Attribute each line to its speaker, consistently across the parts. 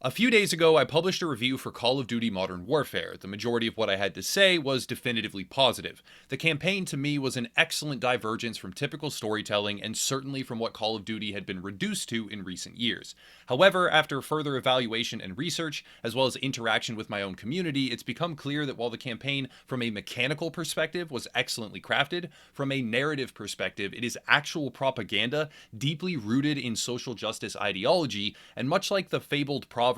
Speaker 1: A few days ago, I published a review for Call of Duty Modern Warfare. The majority of what I had to say was definitively positive. The campaign to me was an excellent divergence from typical storytelling and certainly from what Call of Duty had been reduced to in recent years. However, after further evaluation and research, as well as interaction with my own community, it's become clear that while the campaign from a mechanical perspective was excellently crafted, from a narrative perspective, it is actual propaganda deeply rooted in social justice ideology, and much like the fabled proverb,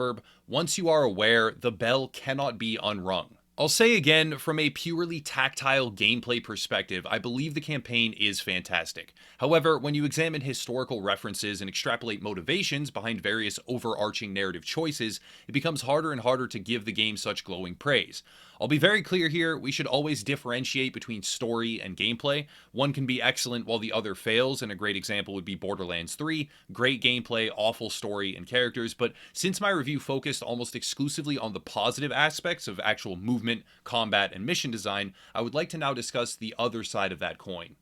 Speaker 1: once you are aware, the bell cannot be unrung. I'll say again, from a purely tactile gameplay perspective, I believe the campaign is fantastic. However, when you examine historical references and extrapolate motivations behind various overarching narrative choices, it becomes harder and harder to give the game such glowing praise. I'll be very clear here, we should always differentiate between story and gameplay. One can be excellent while the other fails, and a great example would be Borderlands 3. Great gameplay, awful story and characters, but since my review focused almost exclusively on the positive aspects of actual movement, combat, and mission design, I would like to now discuss the other side of that coin.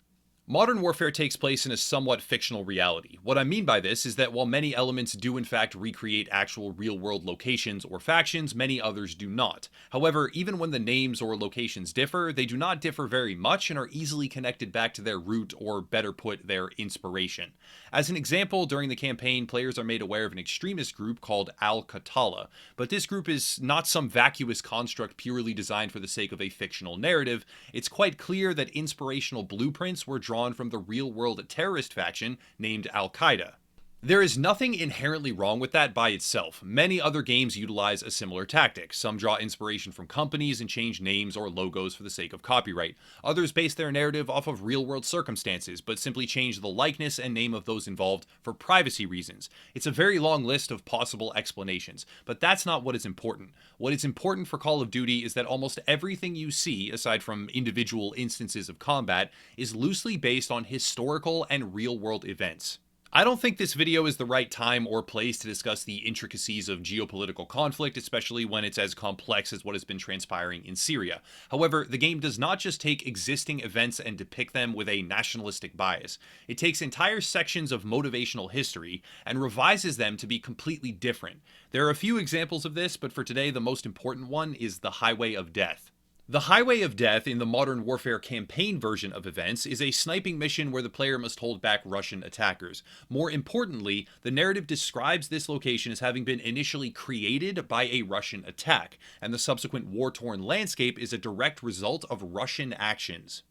Speaker 1: Modern Warfare takes place in a somewhat fictional reality. What I mean by this is that while many elements do in fact recreate actual real-world locations or factions, many others do not. However, even when the names or locations differ, they do not differ very much and are easily connected back to their root, or better put, their inspiration. As an example, during the campaign, players are made aware of an extremist group called Al-Qatala, but this group is not some vacuous construct purely designed for the sake of a fictional narrative. It's quite clear that inspirational blueprints were drawn from the real-world terrorist faction named Al-Qaeda. There is nothing inherently wrong with that by itself. Many other games utilize a similar tactic. Some draw inspiration from companies and change names or logos for the sake of copyright. Others base their narrative off of real-world circumstances, but simply change the likeness and name of those involved for privacy reasons. It's a very long list of possible explanations, but that's not what is important. What is important for Call of Duty is that almost everything you see, aside from individual instances of combat, is loosely based on historical and real-world events. I don't think this video is the right time or place to discuss the intricacies of geopolitical conflict, especially when it's as complex as what has been transpiring in Syria. However, the game does not just take existing events and depict them with a nationalistic bias. It takes entire sections of motivational history and revises them to be completely different. There are a few examples of this, but for today, the most important one is the Highway of Death. The Highway of Death in the Modern Warfare campaign version of events is a sniping mission where the player must hold back Russian attackers. More importantly, the narrative describes this location as having been initially created by a Russian attack, and the subsequent war-torn landscape is a direct result of Russian actions.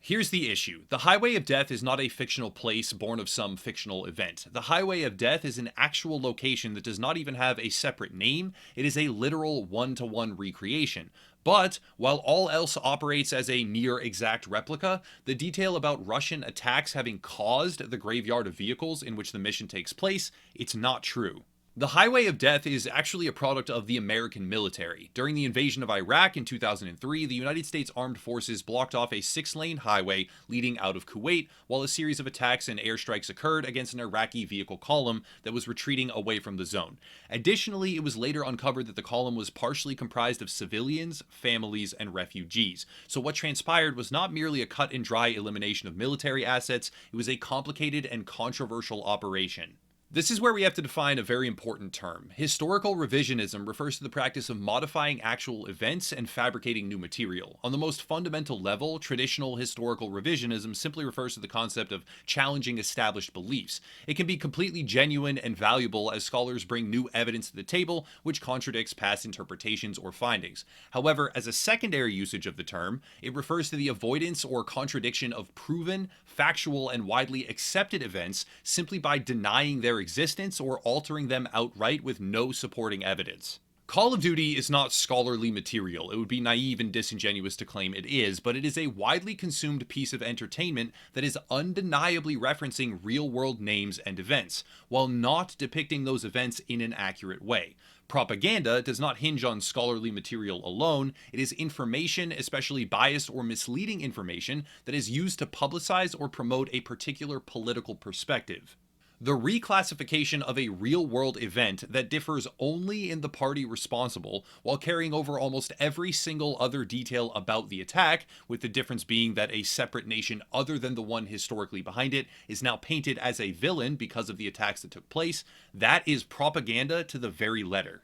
Speaker 1: Here's the issue. The Highway of Death is not a fictional place born of some fictional event. The Highway of Death is an actual location that does not even have a separate name. It is a literal one-to-one recreation. But, while all else operates as a near-exact replica, the detail about Russian attacks having caused the graveyard of vehicles in which the mission takes place, it's not true. The Highway of Death is actually a product of the American military. During the invasion of Iraq in 2003, the United States Armed Forces blocked off a 6-lane highway leading out of Kuwait, while a series of attacks and airstrikes occurred against an Iraqi vehicle column that was retreating away from the zone. Additionally, it was later uncovered that the column was partially comprised of civilians, families, and refugees. So what transpired was not merely a cut-and-dry elimination of military assets, it was a complicated and controversial operation. This is where we have to define a very important term. Historical revisionism refers to the practice of modifying actual events and fabricating new material. On the most fundamental level, traditional historical revisionism simply refers to the concept of challenging established beliefs. It can be completely genuine and valuable as scholars bring new evidence to the table which contradicts past interpretations or findings. However, as a secondary usage of the term, it refers to the avoidance or contradiction of proven, factual, and widely accepted events simply by denying their existence or altering them outright with no supporting evidence. Call of Duty is not scholarly material. It would be naive and disingenuous to claim it is, but it is a widely consumed piece of entertainment that is undeniably referencing real-world names and events, while not depicting those events in an accurate way. Propaganda does not hinge on scholarly material alone. It is information, especially biased or misleading information, that is used to publicize or promote a particular political perspective. The reclassification of a real-world event that differs only in the party responsible, while carrying over almost every single other detail about the attack, with the difference being that a separate nation other than the one historically behind it is now painted as a villain because of the attacks that took place, that is propaganda to the very letter.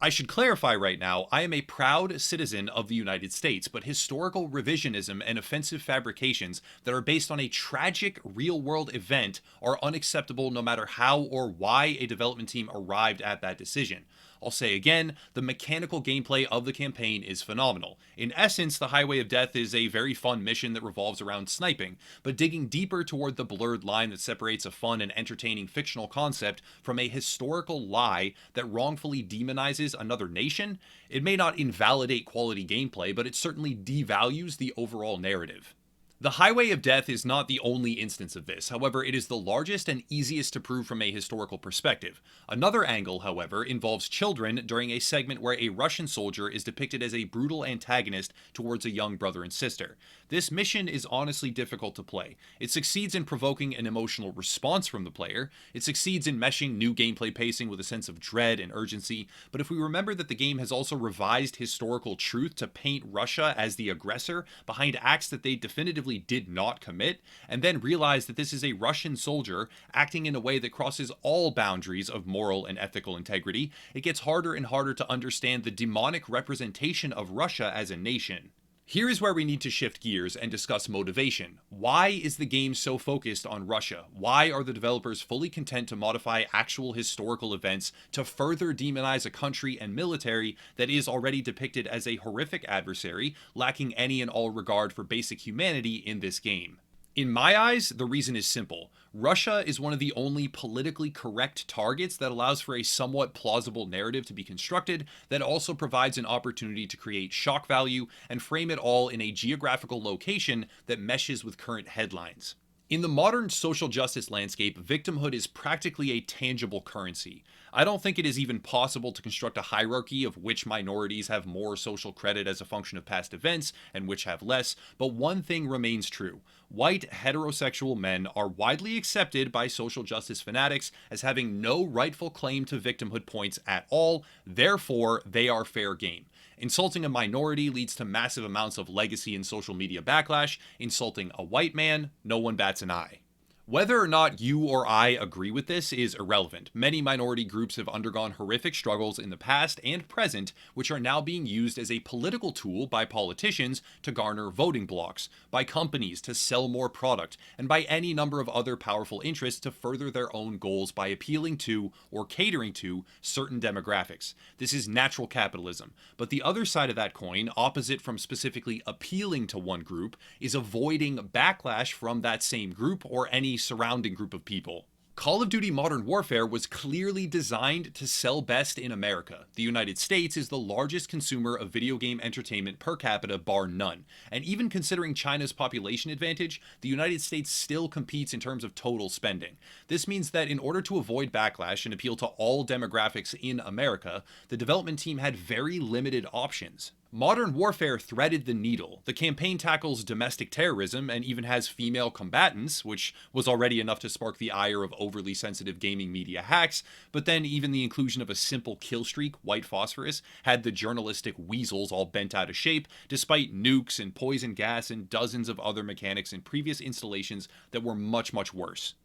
Speaker 1: I should clarify right now, I am a proud citizen of the United States, but historical revisionism and offensive fabrications that are based on a tragic real world event are unacceptable no matter how or why a development team arrived at that decision. I'll say again, the mechanical gameplay of the campaign is phenomenal. In essence, the Highway of Death is a very fun mission that revolves around sniping, but digging deeper toward the blurred line that separates a fun and entertaining fictional concept from a historical lie that wrongfully demonizes another nation, it may not invalidate quality gameplay, but it certainly devalues the overall narrative. The Highway of Death is not the only instance of this, however, it is the largest and easiest to prove from a historical perspective. Another angle, however, involves children during a segment where a Russian soldier is depicted as a brutal antagonist towards a young brother and sister. This mission is honestly difficult to play. It succeeds in provoking an emotional response from the player, it succeeds in meshing new gameplay pacing with a sense of dread and urgency, but if we remember that the game has also revised historical truth to paint Russia as the aggressor behind acts that they definitively did not commit, and then realize that this is a Russian soldier acting in a way that crosses all boundaries of moral and ethical integrity, it gets harder and harder to understand the demonic representation of Russia as a nation. Here is where we need to shift gears and discuss motivation. Why is the game so focused on Russia? Why are the developers fully content to modify actual historical events to further demonize a country and military that is already depicted as a horrific adversary, lacking any and all regard for basic humanity in this game? In my eyes, the reason is simple. Russia is one of the only politically correct targets that allows for a somewhat plausible narrative to be constructed that also provides an opportunity to create shock value and frame it all in a geographical location that meshes with current headlines. In the modern social justice landscape, victimhood is practically a tangible currency. I don't think it is even possible to construct a hierarchy of which minorities have more social credit as a function of past events and which have less, but one thing remains true. White heterosexual men are widely accepted by social justice fanatics as having no rightful claim to victimhood points at all, therefore they are fair game. Insulting a minority leads to massive amounts of legacy and social media backlash. Insulting a white man, no one bats an eye. Whether or not you or I agree with this is irrelevant. Many minority groups have undergone horrific struggles in the past and present, which are now being used as a political tool by politicians to garner voting blocks, by companies to sell more product, and by any number of other powerful interests to further their own goals by appealing to or catering to certain demographics. This is natural capitalism. But the other side of that coin, opposite from specifically appealing to one group, is avoiding backlash from that same group or any surrounding group of people. Call of Duty Modern Warfare was clearly designed to sell best in America. The United States is the largest consumer of video game entertainment per capita bar none, and even considering China's population advantage, the United States still competes in terms of total spending. This means that in order to avoid backlash and appeal to all demographics in America, the development team had very limited options. Modern Warfare threaded the needle. The campaign tackles domestic terrorism and even has female combatants, which was already enough to spark the ire of overly sensitive gaming media hacks, but then even the inclusion of a simple killstreak, white phosphorus, had the journalistic weasels all bent out of shape, despite nukes and poison gas and dozens of other mechanics in previous installations that were much, much worse.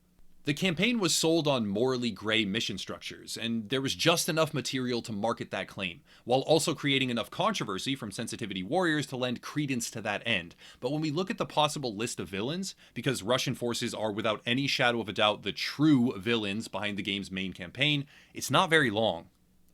Speaker 1: The campaign was sold on morally gray mission structures, and there was just enough material to market that claim, while also creating enough controversy from sensitivity warriors to lend credence to that end. But when we look at the possible list of villains, because Russian forces are without any shadow of a doubt the true villains behind the game's main campaign, it's not very long.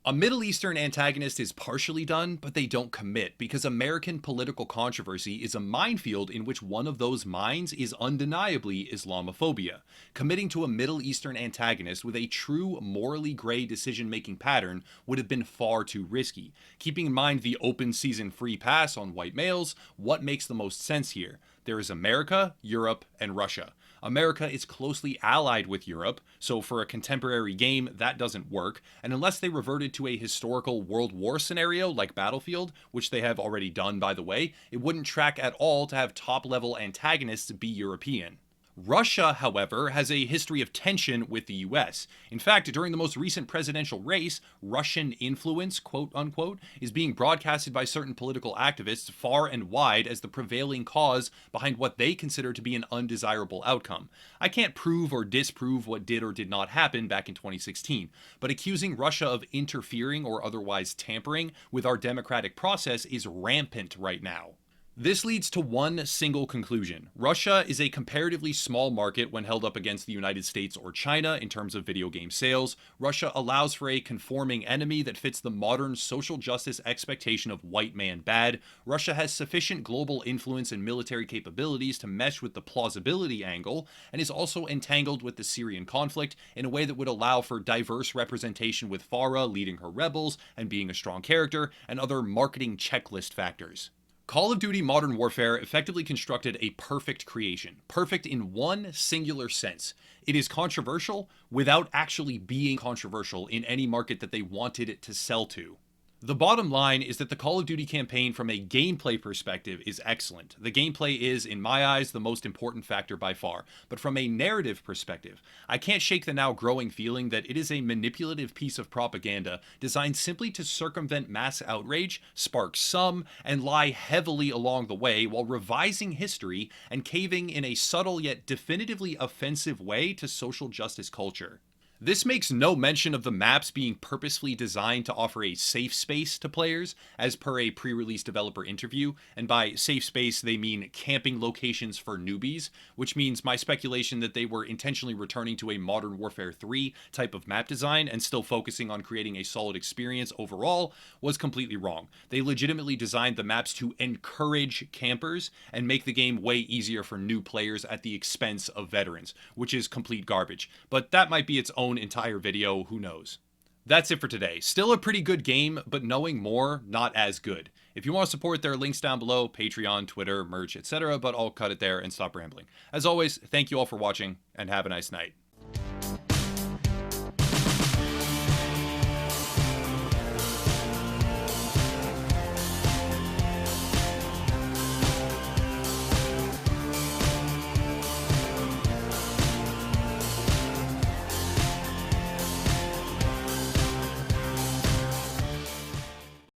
Speaker 1: A Middle Eastern antagonist is partially done, but they don't commit, because American political controversy is a minefield in which one of those mines is undeniably Islamophobia. Committing to a Middle Eastern antagonist with a true morally gray decision-making pattern would have been far too risky. Keeping in mind the open season free pass on white males, what makes the most sense here? There is America, Europe, and Russia. America is closely allied with Europe, so for a contemporary game, that doesn't work, and unless they reverted to a historical World War scenario like Battlefield, which they have already done by the way, it wouldn't track at all to have top-level antagonists be European. Russia, however, has a history of tension with the US. In fact, during the most recent presidential race, Russian influence, quote unquote, is being broadcasted by certain political activists far and wide as the prevailing cause behind what they consider to be an undesirable outcome. I can't prove or disprove what did or did not happen back in 2016, but accusing Russia of interfering or otherwise tampering with our democratic process is rampant right now. This leads to one single conclusion. Russia is a comparatively small market when held up against the United States or China in terms of video game sales. Russia allows for a conforming enemy that fits the modern social justice expectation of white man bad. Russia has sufficient global influence and military capabilities to mesh with the plausibility angle, and is also entangled with the Syrian conflict in a way that would allow for diverse representation, with Farah leading her rebels and being a strong character, and other marketing checklist factors. Call of Duty Modern Warfare effectively constructed a perfect creation. Perfect in one singular sense. It is controversial without actually being controversial in any market that they wanted it to sell to. The bottom line is that the Call of Duty campaign from a gameplay perspective is excellent. The gameplay is, in my eyes, the most important factor by far. But from a narrative perspective, I can't shake the now growing feeling that it is a manipulative piece of propaganda designed simply to circumvent mass outrage, spark some, and lie heavily along the way while revising history and caving in a subtle yet definitively offensive way to social justice culture. This makes no mention of the maps being purposefully designed to offer a safe space to players, as per a pre-release developer interview, and by safe space they mean camping locations for newbies, which means my speculation that they were intentionally returning to a Modern Warfare 3 type of map design and still focusing on creating a solid experience overall was completely wrong. They legitimately designed the maps to encourage campers and make the game way easier for new players at the expense of veterans, which is complete garbage. But that might be its own entire video, who knows. That's it for today. Still a pretty good game, but knowing more, not as good. If you want to support, there are links down below: Patreon, Twitter, merch, etc., but I'll cut it there and stop rambling. As always, thank you all for watching, and have a nice night.